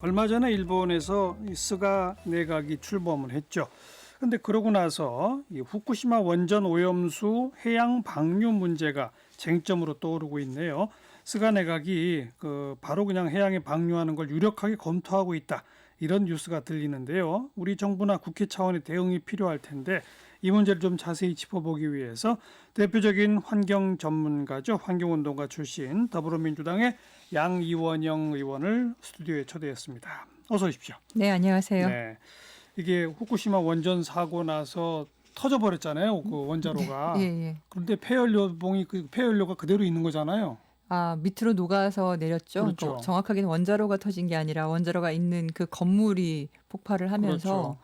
얼마 전에 일본에서 이 스가 내각이 출범을 했죠. 근데 그러고 나서 이 후쿠시마 원전 오염수 해양 방류 문제가 쟁점으로 떠오르고 있네요. 스가 내각이 바로 그냥 해양에 방류하는 걸 유력하게 검토하고 있다. 이런 뉴스가 들리는데요. 우리 정부나 국회 차원의 대응이 필요할 텐데 이 문제를 좀 자세히 짚어보기 위해서 대표적인 환경 전문가죠. 환경운동가 출신 더불어민주당의 양이원영 의원을 스튜디오에 초대했습니다. 어서 오십시오. 네, 안녕하세요. 네, 이게 후쿠시마 원전 사고 나서 터져버렸잖아요. 그 원자로가. 예, 예. 그런데 폐연료봉이 폐연료가 그대로 있는 거잖아요. 아, 밑으로 녹아서 내렸죠. 그렇죠. 그러니까 정확하게는 원자로가 터진 게 아니라 원자로가 있는 그 건물이 폭발을 하면서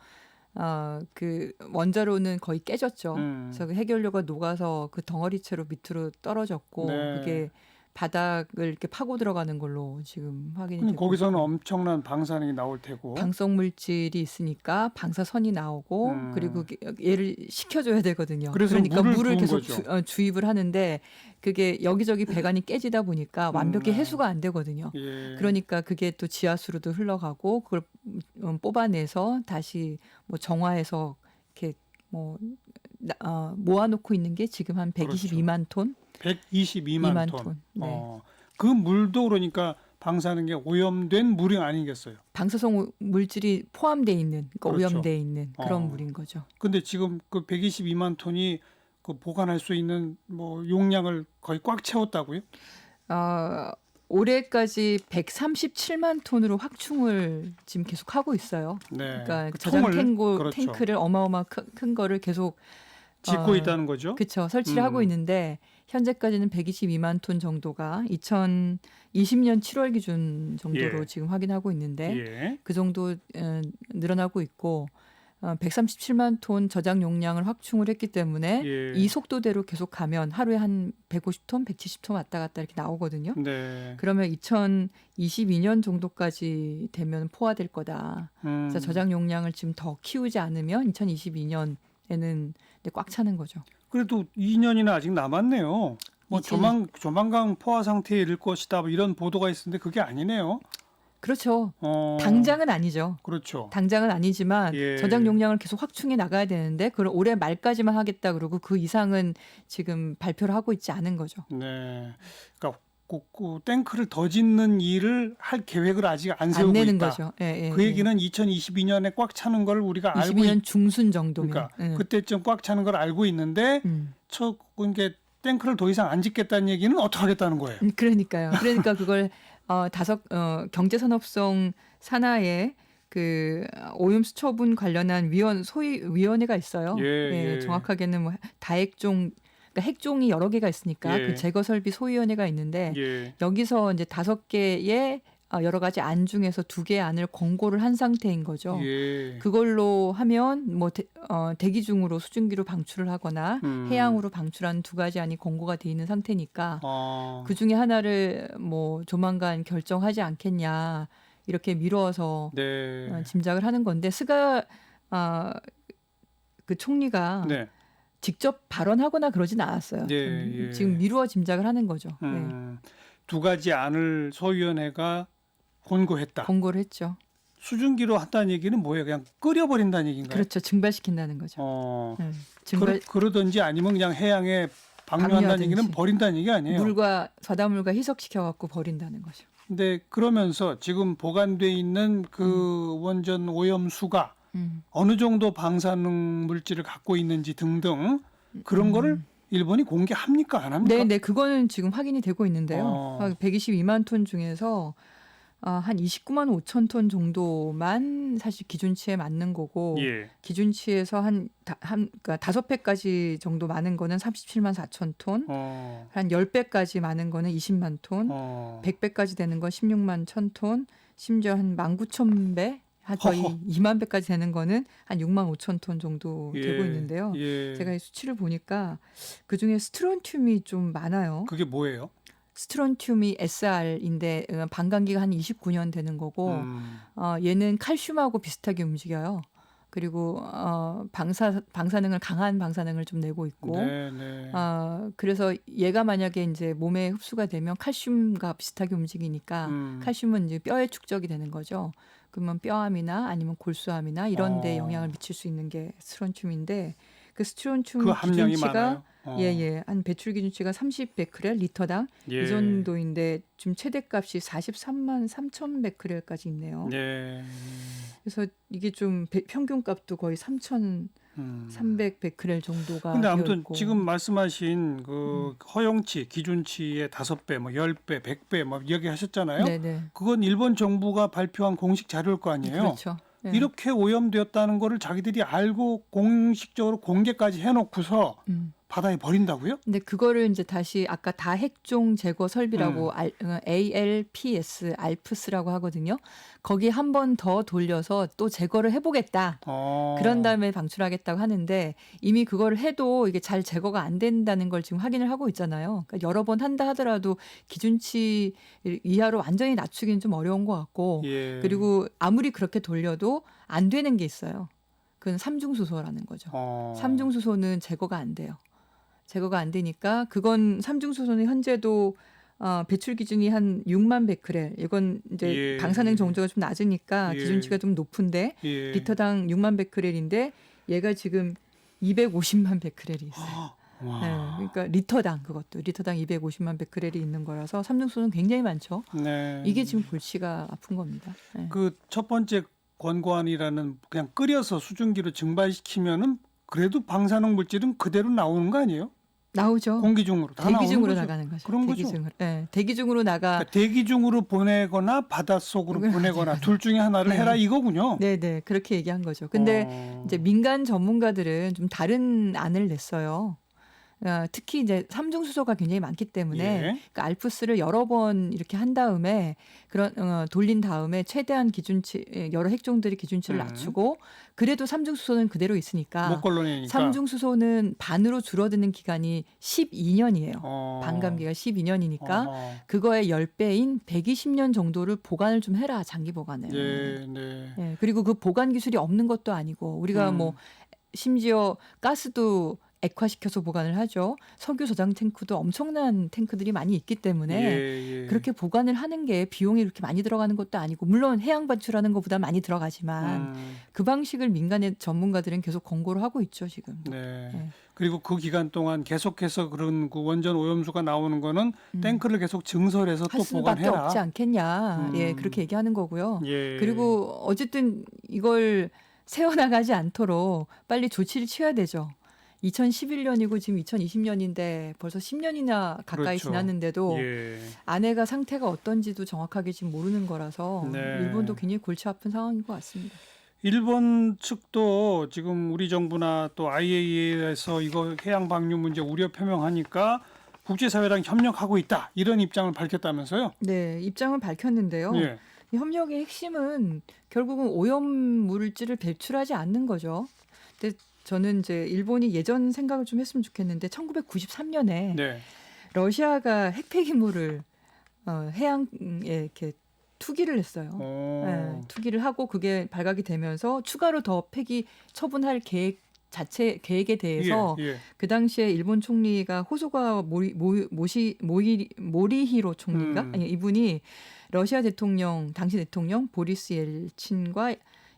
그 원자로는 거의 깨졌죠. 그래서 그 해결료가 녹아서 그 덩어리채로 밑으로 떨어졌고 네. 그게 바닥을 이렇게 파고 들어가는 걸로 지금 확인이 되고 거기서는 엄청난 방사능이 나올 테고. 방석 물질이 있으니까 방사선이 나오고 그리고 얘를 식혀줘야 되거든요. 그래서 그러니까 물을 부은 계속 거죠. 주입을 하는데 그게 여기저기 배관이 깨지다 보니까 완벽히 해수가 안 되거든요. 예. 그러니까 그게 또 지하수로도 흘러가고 그걸 뽑아내서 다시 뭐 정화해서 이렇게 뭐 모아놓고 있는 게 지금 한 122만 톤? 122만 톤. 톤. 네. 그 물도 그러니까 방사능에 오염된 물이 아니겠어요. 방사성 물질이 포함돼 있는, 그러니까 그렇죠. 오염돼 있는 그런 물인 거죠. 근데 지금 그 122만 톤이 그 보관할 수 있는 뭐 용량을 거의 꽉 채웠다고요? 올해까지 137만 톤으로 확충을 지금 계속 하고 있어요. 네. 그러니까 그 저장 그렇죠. 탱크를 어마어마한 큰 거를 계속 짓고 있다는 거죠. 그렇죠. 설치를 하고 있는데 현재까지는 122만 톤 정도가 2020년 7월 기준 정도로 예. 지금 확인하고 있는데 예. 그 정도 늘어나고 있고 137만 톤 저장 용량을 확충을 했기 때문에 예. 이 속도대로 계속 가면 하루에 한 150톤, 170톤 왔다 갔다 이렇게 나오거든요. 네. 그러면 2022년 정도까지 되면 포화될 거다. 그래서 저장 용량을 지금 더 키우지 않으면 2022년에는 꽉 차는 거죠. 그래도 2년이나 아직 남았네요. 뭐 조만간 포화 상태에 이를 것이다. 뭐 이런 보도가 있었는데 그게 아니네요. 그렇죠. 당장은 아니죠. 그렇죠. 당장은 아니지만 예. 저장 용량을 계속 확충해 나가야 되는데 그걸 올해 말까지만 하겠다 그러고 그 이상은 지금 발표를 하고 있지 않은 거죠. 네. 그러니까 그 탱크를 더 짓는 일을 할 계획을 아직 안 세우고 안 내는 있다. 거죠. 예, 예, 그 얘기는 2022년에 꽉 차는 걸 우리가 알고 22년 중순 정도면. 그러니까 그때쯤 꽉 차는 걸 알고 있는데 그러니까 탱크를 더 이상 안 짓겠다는 얘기는 어떻게 하겠다는 거예요? 그러니까요. 그러니까 그걸 경제산업성 산하에 그 오염수 처분 관련한 소위 위원회가 있어요. 예. 정확하게는 뭐 다핵종 그러니까 핵종이 여러 개가 있으니까 예. 그 제거 설비 소위원회가 있는데 예. 여기서 이제 5개의 여러 가지 안 중에서 2개의 안을 권고를 한 상태인 거죠. 예. 그걸로 하면 뭐 대기 중으로 수증기로 방출을 하거나 해양으로 방출하는 2가지 안이 권고가 돼 있는 상태니까 그 중에 하나를 뭐 조만간 결정하지 않겠냐 이렇게 미뤄서 네. 짐작을 하는 건데 스가 그 총리가 네. 직접 발언하거나 그러진 않았어요. 예. 지금 미루어 짐작을 하는 거죠. 네. 2가지 안을 소위원회가 권고했다. 권고를 했죠. 수증기로 한다는 얘기는 뭐예요? 그냥 끓여버린다는 얘기인가요? 그렇죠. 증발시킨다는 거죠. 그러든지 아니면 그냥 해양에 방류한다는 얘기는 버린다는 얘기 아니에요? 바닷물과 희석시켜갖고 버린다는 거죠. 근데 그러면서 지금 보관돼 있는 그 원전 오염수가 어느 정도 방사능 물질을 갖고 있는지 등등 그런 거를 일본이 공개합니까? 안 합니까? 네, 그거는 지금 확인이 되고 있는데요. 122만 톤 중에서 한 29만 5천 톤 정도만 사실 기준치에 맞는 거고 예. 기준치에서 그러니까 5배까지 정도 많은 거는 37만 4천 톤, 한 10배까지 많은 거는 20만 톤, 100배까지 되는 건 16만 1천 톤, 심지어 한 19,000배, 거의 2만 배까지 되는 거는 한 6만 5천 톤 정도 되고 있는데요. 제가 이 수치를 보니까 그중에 스트론튬이 좀 많아요. 그게 뭐예요? 스트론튬이 SR인데 반감기가 한 29년 되는 거고 얘는 칼슘하고 비슷하게 움직여요. 그리고 방사능을 강한 방사능을 좀 내고 있고 네, 네. 그래서 얘가 만약에 이제 몸에 흡수가 되면 칼슘과 비슷하게 움직이니까 칼슘은 이제 뼈에 축적이 되는 거죠. 그러면 뼈암이나 아니면 골수암이나 이런 데 영향을 미칠 수 있는 게 스트론튬인데 그 스트론튬 그 함량이 기준치가 많아요. 예, 한 배출 기준치가 30베크렐 리터당 예. 이 정도인데 지금 최대값이 43만 3천 베크렐까지 있네요. 예. 그래서 이게 좀 평균값도 거의 3,300 베크렐 정도가 근데 아무튼 되어 있고. 지금 말씀하신 그 허용치, 기준치의 5배, 뭐 10배, 100배 뭐 이야기하셨잖아요. 네네. 그건 일본 정부가 발표한 공식 자료일 거 아니에요. 그렇죠. 네. 이렇게 오염되었다는 거를 자기들이 알고 공식적으로 공개까지 해놓고서 바다에 버린다고요? 근데 그거를 이제 다시 아까 다핵종 제거 설비라고 ALPS, 알프스라고 하거든요. 거기 한 번 더 돌려서 또 제거를 해보겠다. 그런 다음에 방출하겠다고 하는데 이미 그거를 해도 이게 잘 제거가 안 된다는 걸 지금 확인을 하고 있잖아요. 그러니까 여러 번 한다 하더라도 기준치 이하로 완전히 낮추기는 좀 어려운 것 같고 예. 그리고 아무리 그렇게 돌려도 안 되는 게 있어요. 그건 삼중수소라는 거죠. 삼중수소는 제거가 안 돼요. 제거가 안 되니까 그건 삼중수소는 현재도 배출 기준이 한 6만 베크렐. 이건 이제 예. 방사능 정도가 좀 낮으니까 예. 기준치가 좀 높은데 예. 리터당 6만 베크렐인데 얘가 지금 250만 베크렐이 있어요. 와. 네, 그러니까 리터당 그것도 리터당 250만 베크렐이 있는 거라서 삼중수소는 굉장히 많죠. 네. 이게 지금 골치가 아픈 겁니다. 네. 그 첫 번째 권고안이라는 그냥 끓여서 수증기로 증발시키면은 그래도 방사능 물질은 그대로 나오는 거 아니에요? 나오죠. 공기 중으로 다 대기 중으로 나오는 거죠. 나가는 거죠. 그런 대기 거죠. 중으로. 네, 대기 중으로 나가. 그러니까 대기 중으로 보내거나 바닷속으로 보내거나 둘 중에 하나를 네. 해라 이거군요. 네, 그렇게 얘기한 거죠. 근데 이제 민간 전문가들은 좀 다른 안을 냈어요. 특히 이제 삼중수소가 굉장히 많기 때문에 예. 그러니까 알프스를 여러 번 이렇게 한 다음에 그런 돌린 다음에 최대한 기준치 여러 핵종들의 기준치를 낮추고 그래도 삼중수소는 그대로 있으니까 못 걸러내니까. 삼중수소는 반으로 줄어드는 기간이 12년이에요. 반감기가 12년이니까 그거의 10배인 120년 정도를 보관을 좀 해라. 장기 보관을. 예, 네. 예, 그리고 그 보관 기술이 없는 것도 아니고 우리가 뭐 심지어 가스도 액화시켜서 보관을 하죠. 석유 저장 탱크도 엄청난 탱크들이 많이 있기 때문에 예. 그렇게 보관을 하는 게 비용이 그렇게 많이 들어가는 것도 아니고 물론 해양 반출하는 것보다 많이 들어가지만 그 방식을 민간의 전문가들은 계속 권고를 하고 있죠 지금. 네. 네. 그리고 그 기간 동안 계속해서 그런 그 원전 오염수가 나오는 거는 탱크를 계속 증설해서 할 또 수밖에 보관해라. 없지 않겠냐. 예, 그렇게 얘기하는 거고요. 예. 그리고 어쨌든 이걸 세워나가지 않도록 빨리 조치를 취해야 되죠. 2011년이고 지금 2020년인데 벌써 10년이나 가까이 그렇죠. 지났는데도 예. 아내가 상태가 어떤지도 정확하게 지금 모르는 거라서 네. 일본도 굉장히 골치 아픈 상황인 것 같습니다. 일본 측도 지금 우리 정부나 또 IAEA에서 이거 해양 방류 문제 우려 표명하니까 국제사회랑 협력하고 있다 이런 입장을 밝혔다면서요? 네, 입장을 밝혔는데요. 예. 이 협력의 핵심은 결국은 오염 물질을 배출하지 않는 거죠. 근데 저는 이제 일본이 예전 생각을 좀 했으면 좋겠는데 1993년에 네. 러시아가 핵폐기물을 해양에 이렇게 투기를 했어요. 네, 투기를 하고 그게 발각이 되면서 추가로 더 폐기 처분할 계획에 대해서 예. 그 당시에 일본 총리가 호소가 모리히로 총리인가? 아니, 이분이 러시아 대통령 당시 대통령 보리스 옐친과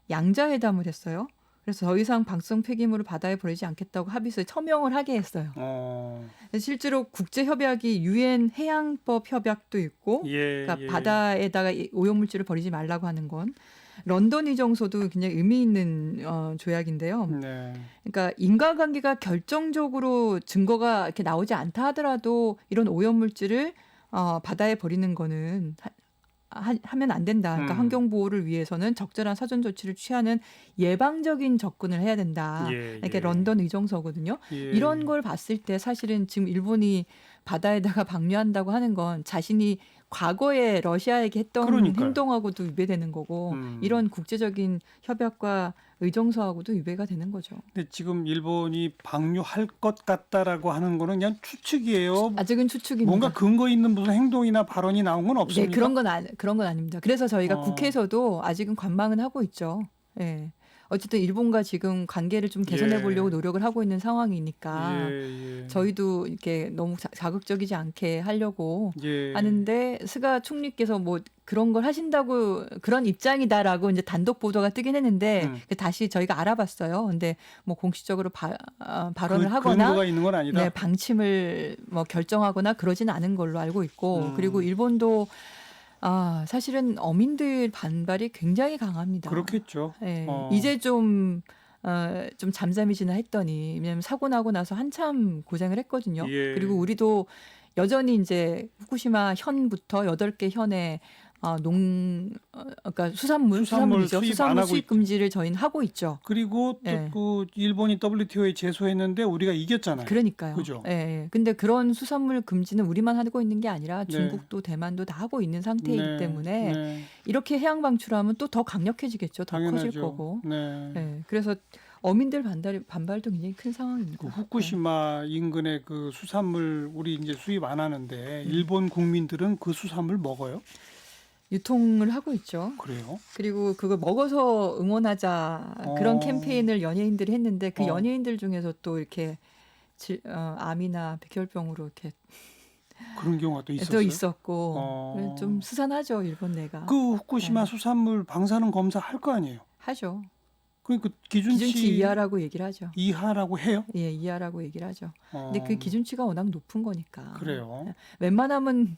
양자회담을 했어요. 그래서 더 이상 방사성 폐기물을 바다에 버리지 않겠다고 합의서에 서명을 하게 했어요. 실제로 국제 협약이 유엔 해양법 협약도 있고, 그러니까 바다에다가 오염물질을 버리지 말라고 하는 건 런던 의정서도 굉장히 의미 있는 조약인데요. 네. 그러니까 인과관계가 결정적으로 증거가 이렇게 나오지 않다 하더라도 이런 오염물질을 바다에 버리는 거는 하면 안 된다. 그러니까 환경 보호를 위해서는 적절한 사전 조치를 취하는 예방적인 접근을 해야 된다. 이렇게 런던 의정서거든요. 이런 걸 봤을 때 사실은 지금 일본이 바다에다가 방류한다고 하는 건 자신이 과거에 러시아에게 했던 행동하고도 위배되는 거고 이런 국제적인 협약과 의정서하고도 위배가 되는 거죠. 근데 지금 일본이 방류할 것 같다라고 하는 거는 그냥 추측이에요. 아직은 추측입니다. 뭔가 근거 있는 무슨 행동이나 발언이 나온 건 없습니까? 네, 그런 건 아닙니다. 그래서 저희가 국회에서도 아직은 관망은 하고 있죠. 네. 어쨌든 일본과 지금 관계를 좀 개선해 보려고 노력을 하고 있는 상황이니까 저희도 이렇게 너무 자극적이지 않게 하려고 하는데 스가 총리께서 뭐 그런 걸 하신다고 그런 입장이다라고 이제 단독 보도가 뜨긴 했는데 다시 저희가 알아봤어요. 근데 뭐 공식적으로 발언을 하거나 근거가 있는 건 아니다. 네, 방침을 뭐 결정하거나 그러진 않은 걸로 알고 있고 그리고 일본도 사실은 어민들 반발이 굉장히 강합니다. 그렇겠죠. 네, 이제 좀 잠잠해지나 했더니 왜냐하면 사고 나고 나서 한참 고생을 했거든요. 그리고 우리도 여전히 이제 후쿠시마 현부터 8개 현에 그러니까 수산물이죠. 수산물 수입 금지를 저희는 하고 있죠. 그리고 또 그 일본이 WTO에 제소했는데 우리가 이겼잖아요. 그러니까요. 그죠? 예. 근데 그런 수산물 금지는 우리만 하고 있는 게 아니라 중국도 대만도 다 하고 있는 상태이기 때문에 이렇게 해양 방출하면 또 더 강력해지겠죠. 더 당연하죠. 커질 거고. 그래서 어민들 반발도 굉장히 큰 상황입니다. 그 후쿠시마 인근의 그 수산물 우리 이제 수입 안 하는데 일본 국민들은 그 수산물 먹어요? 유통을 하고 있죠. 그래요? 그리고 그걸 먹어서 응원하자 그런 캠페인을 연예인들이 했는데 그 연예인들 중에서 또 이렇게 암이나 백혈병으로 이렇게 그런 경우가 또 있었어요? 또 있었고 좀 수산하죠 일본 내가. 그 후쿠시마 수산물 방사능 검사 할 거 아니에요? 하죠. 그러니까 기준치 이하라고 얘기를 하죠. 이하라고 해요? 예, 이하라고 얘기를 하죠. 근데 그 기준치가 워낙 높은 거니까. 그래요. 웬만하면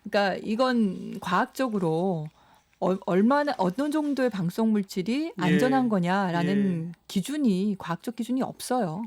그러니까 이건 과학적으로 얼마나 어느 정도의 방사성 물질이 안전한 거냐라는 기준이 과학적 기준이 없어요.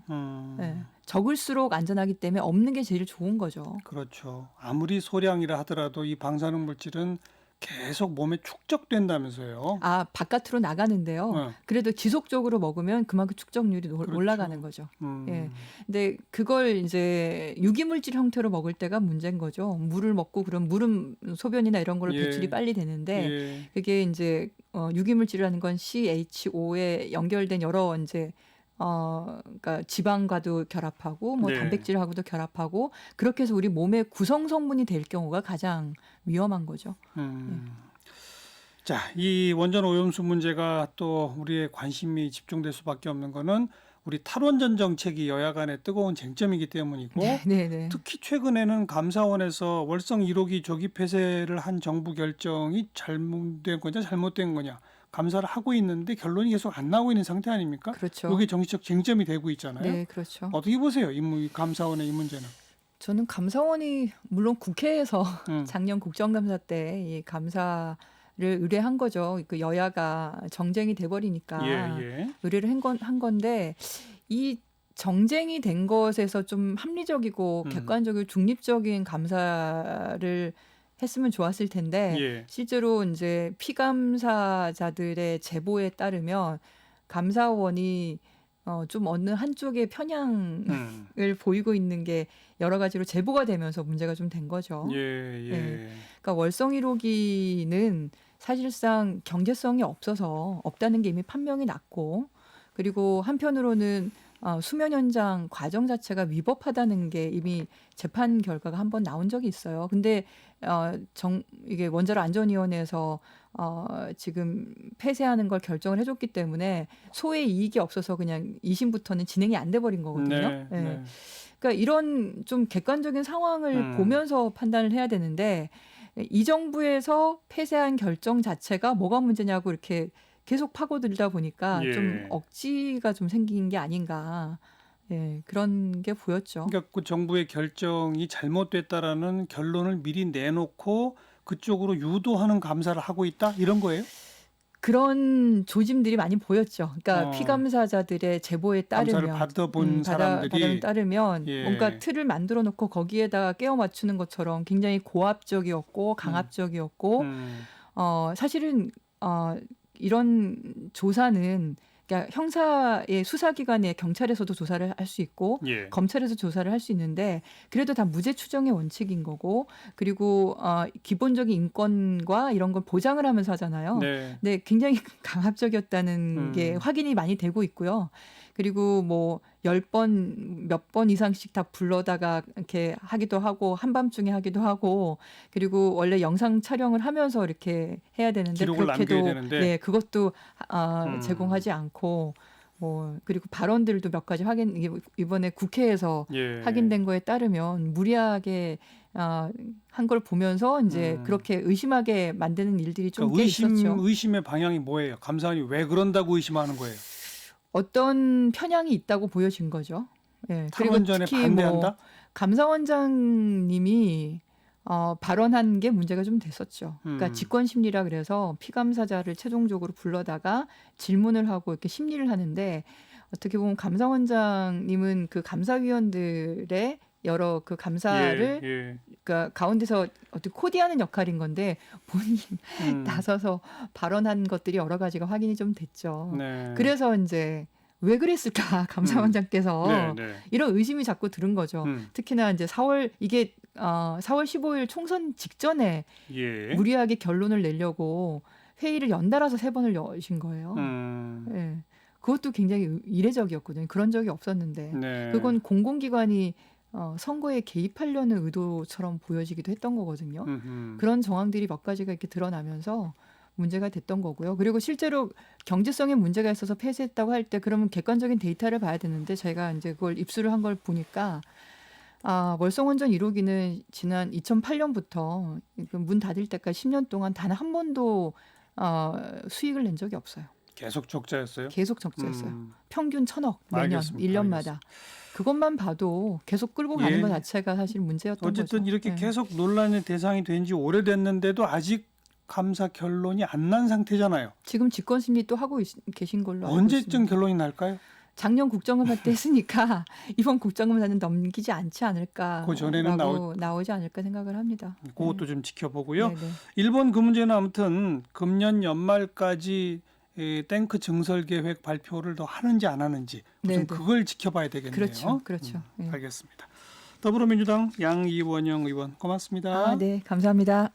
적을수록 안전하기 때문에 없는 게 제일 좋은 거죠. 그렇죠. 아무리 소량이라 하더라도 이 방사능 물질은 계속 몸에 축적된다면서요. 바깥으로 나가는데요. 그래도 지속적으로 먹으면 그만큼 축적률이 올라가는 거죠. 근데 그걸 이제 유기물질 형태로 먹을 때가 문제인 거죠. 물을 먹고 그럼 물은 소변이나 이런 걸로 배출이 빨리 되는데 그게 이제 유기물질이라는 건 CHO에 연결된 여러 이제 그러니까 지방과도 결합하고 뭐 단백질하고도 결합하고 그렇게 해서 우리 몸의 구성 성분이 될 경우가 가장 위험한 거죠. 자, 이 원전 오염수 문제가 또 우리의 관심이 집중될 수밖에 없는 거는 우리 탈원전 정책이 여야 간의 뜨거운 쟁점이기 때문이고 특히 최근에는 감사원에서 월성 1호기 조기 폐쇄를 한 정부 결정이 잘못된 거냐 잘못된 거냐 감사를 하고 있는데 결론이 계속 안 나오고 있는 상태 아닙니까? 그렇죠. 이게 정치적 쟁점이 되고 있잖아요. 네, 그렇죠. 어떻게 보세요? 감사원의 이 문제는? 저는 감사원이 물론 국회에서 작년 국정감사 때 이 감사를 의뢰한 거죠. 그 여야가 정쟁이 돼버리니까 의뢰를 한 건데 이 정쟁이 된 것에서 좀 합리적이고 객관적이고 중립적인 감사를 했으면 좋았을 텐데 실제로 이제 피감사자들의 제보에 따르면 감사원이 좀 어느 한쪽의 편향을 보이고 있는 게 여러 가지로 제보가 되면서 문제가 좀 된 거죠. 그러니까 월성 1호기는 사실상 경제성이 없다는 게 이미 판명이 났고 그리고 한편으로는 수면 현장 과정 자체가 위법하다는 게 이미 재판 결과가 한번 나온 적이 있어요. 근데 이게 원자로 안전위원회에서 지금 폐쇄하는 걸 결정을 해줬기 때문에 소의 이익이 없어서 그냥 2심부터는 진행이 안 돼 버린 거거든요. 그러니까 이런 좀 객관적인 상황을 보면서 판단을 해야 되는데 이 정부에서 폐쇄한 결정 자체가 뭐가 문제냐고 이렇게 계속 파고들다 보니까 좀 억지가 좀 생긴 게 아닌가 그런 게 보였죠. 그러니까 그 정부의 결정이 잘못됐다라는 결론을 미리 내놓고 그쪽으로 유도하는 감사를 하고 있다 이런 거예요? 그런 조짐들이 많이 보였죠. 그러니까 피감사자들의 제보에 따르면 감사를 받아본 사람들이 따르면 뭔가 틀을 만들어 놓고 거기에다가 깨워 맞추는 것처럼 굉장히 고압적이었고 강압적이었고 사실은 이런 조사는 그러니까 형사의 수사기관에 경찰에서도 조사를 할 수 있고 검찰에서 조사를 할 수 있는데 그래도 다 무죄 추정의 원칙인 거고 그리고 기본적인 인권과 이런 걸 보장을 하면서 하잖아요. 근데 굉장히 강압적이었다는 게 확인이 많이 되고 있고요. 그리고 뭐 10번 몇 번 이상씩 다 불러다가 이렇게 하기도 하고 한밤중에 하기도 하고 그리고 원래 영상 촬영을 하면서 이렇게 해야 되는데 기록을 그렇게도 남겨야 되는데. 네, 그것도 제공하지 않고 뭐 그리고 발언들도 몇 가지 확인 이번에 국회에서 예. 확인된 거에 따르면 무리하게 한 걸 보면서 이제 그렇게 의심하게 만드는 일들이 좀 꽤 있었죠. 의심의 방향이 뭐예요? 감사원이 왜 그런다고 의심하는 거예요? 어떤 편향이 있다고 보여진 거죠. 예. 그리고 탐원전에 특히 반대한다? 뭐 감사원장님이 발언한 게 문제가 좀 됐었죠. 그러니까 직권심리라 그래서 피감사자를 최종적으로 불러다가 질문을 하고 이렇게 심리를 하는데 어떻게 보면 감사원장님은 그 감사위원들의 여러 그 감사를 그러니까 가운데서 어떻게 코디하는 역할인 건데 본인 나서서 발언한 것들이 여러 가지가 확인이 좀 됐죠. 네. 그래서 이제 왜 그랬을까 감사원장께서 이런 의심이 자꾸 들은 거죠. 특히나 이제 4월 15일 총선 직전에 무리하게 결론을 내려고 회의를 연달아서 3번을 여신 거예요. 예. 그것도 굉장히 이례적이었거든요. 그런 적이 없었는데 그건 공공기관이 선거에 개입하려는 의도처럼 보여지기도 했던 거거든요. 그런 정황들이 몇 가지가 이렇게 드러나면서 문제가 됐던 거고요. 그리고 실제로 경제성에 문제가 있어서 폐쇄했다고 할 때 그러면 객관적인 데이터를 봐야 되는데 저희가 이제 그걸 입수를 한 걸 보니까 월성원전 1호기는 지난 2008년부터 문 닫을 때까지 10년 동안 단 한 번도 수익을 낸 적이 없어요. 계속 적자였어요? 계속 적자였어요. 평균 1,000억 매년 알겠습니다. 1년마다. 알겠습니다. 그것만 봐도 계속 끌고 가는 것 자체가 사실 문제였던 어쨌든 거죠. 이렇게 계속 논란의 대상이 된 지 오래됐는데도 아직 감사 결론이 안 난 상태잖아요. 지금 직권심리 또 하고 계신 걸로 알고 언제쯤 있습니다. 결론이 날까요? 작년 국정감사 때 했으니까 이번 국정감사는 넘기지 않지 않을까. 그 전에는 나오지 않을까 생각을 합니다. 그것도 좀 지켜보고요. 네네. 일본 그 문제는 아무튼 금년 연말까지 탱크 증설 계획 발표를 더 하는지 안 하는지 우선 그걸 지켜봐야 되겠네요. 그렇죠. 알겠습니다. 더불어민주당 양이원영 의원 고맙습니다. 네, 감사합니다.